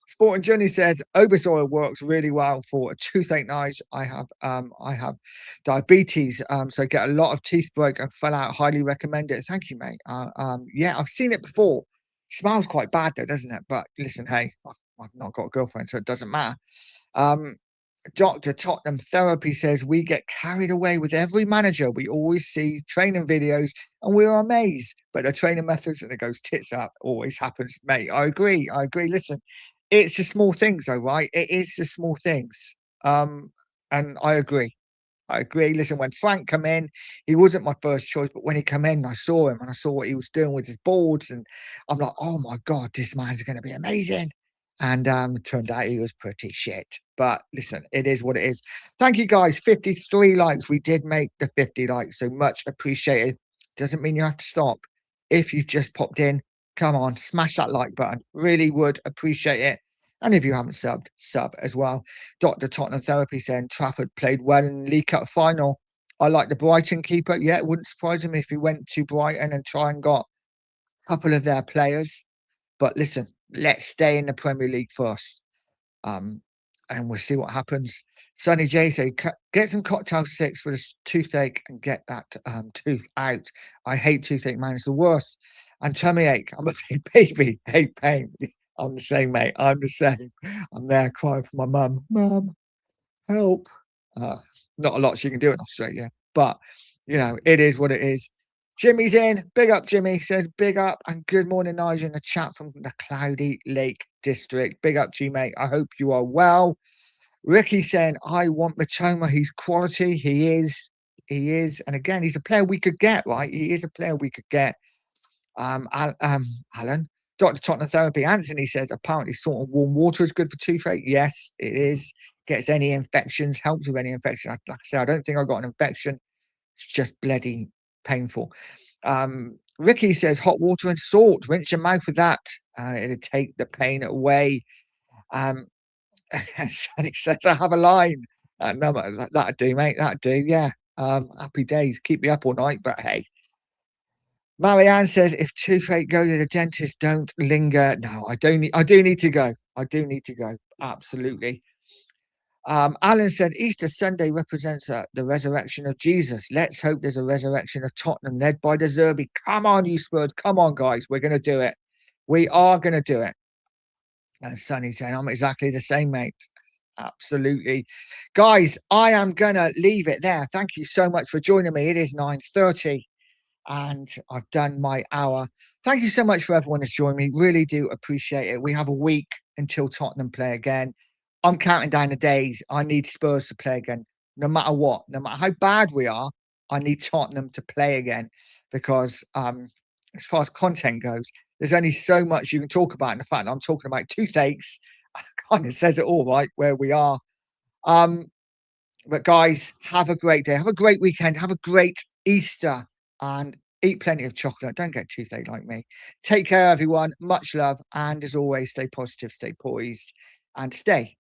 Sporting Journey says Obis oil works really well for a toothache. Nice. I have diabetes, so get a lot of teeth broke and fell out. Highly recommend it. Thank you, mate. Yeah, I've seen it before. Smells quite bad though, doesn't it? But listen, hey, I've not got a girlfriend, so it doesn't matter. Dr. Tottenham Therapy says we get carried away with every manager. We always see training videos and we're amazed, but the training methods and it goes tits up always happens, mate. I agree. Listen, it's the small things though, right? It is the small things. And I agree. Listen, when Frank come in, he wasn't my first choice, but when he come in, I saw him and I saw what he was doing with his boards, and I'm like, oh my God, this man's going to be amazing. And turned out he was pretty shit. But listen, it is what it is. Thank you guys. 53 likes. We did make the 50 likes, so much appreciated. Doesn't mean you have to stop. If you've just popped in, come on, smash that like button. Really would appreciate it. And if you haven't subbed, sub as well. Dr. Tottenham Therapy saying Trafford played well in the League Cup final. I like the Brighton keeper. Yeah, it wouldn't surprise him if he went to Brighton and try and got a couple of their players. But listen, let's stay in the Premier League first. And we'll see what happens. Sonny J say, get some cocktail sticks with a toothache and get that tooth out. I hate toothache, man. It's the worst. And tummy ache. I'm a big baby. Hate pain. I'm the same, mate. I'm the same. I'm there crying for my mum. Mum, help. Not a lot she can do in Australia, but you know, it is what it is. Jimmy's in. Big up, Jimmy. Says big up and good morning, Nigel, in the chat from the Cloudy Lake District. Big up to you, mate. I hope you are well. Ricky saying, I want Matoma. He's quality. He is. And again, he's a player we could get, right? He is a player we could get. Alan, Dr. Tottenham Therapy, Anthony says, apparently salt and warm water is good for toothache. Yes, it is. Gets any infections, helps with any infection. Like I say, I don't think I got an infection. It's just bloody painful. Ricky says hot water and salt. Rinse your mouth with that. It'll take the pain away. Sonny says I have a line. No, that'd do, mate. That'd do. Yeah. Happy days. Keep me up all night, but hey. Marianne says if toothache, go to the dentist. Don't linger. No, I do need to go. Absolutely. Alan said Easter Sunday represents the resurrection of Jesus. Let's hope there's a resurrection of Tottenham led by the Zerbi. Come on, you Spurs. Come on, guys. We're going to do it. We are going to do it. And Sonny saying, I'm exactly the same, mate. Absolutely. Guys, I am going to leave it there. Thank you so much for joining me. It is 9:30 and I've done my hour. Thank you so much for everyone who's joined me. Really do appreciate it. We have a week until Tottenham play again. I'm counting down the days. I need Spurs to play again, no matter what. No matter how bad we are, I need Tottenham to play again because as far as content goes, there's only so much you can talk about. And the fact that I'm talking about toothaches kind of says it all, right, where we are. But guys, have a great day. Have a great weekend. Have a great Easter and eat plenty of chocolate. Don't get toothache like me. Take care, everyone. Much love. And as always, stay positive, stay poised, and stay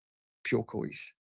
pure Coys.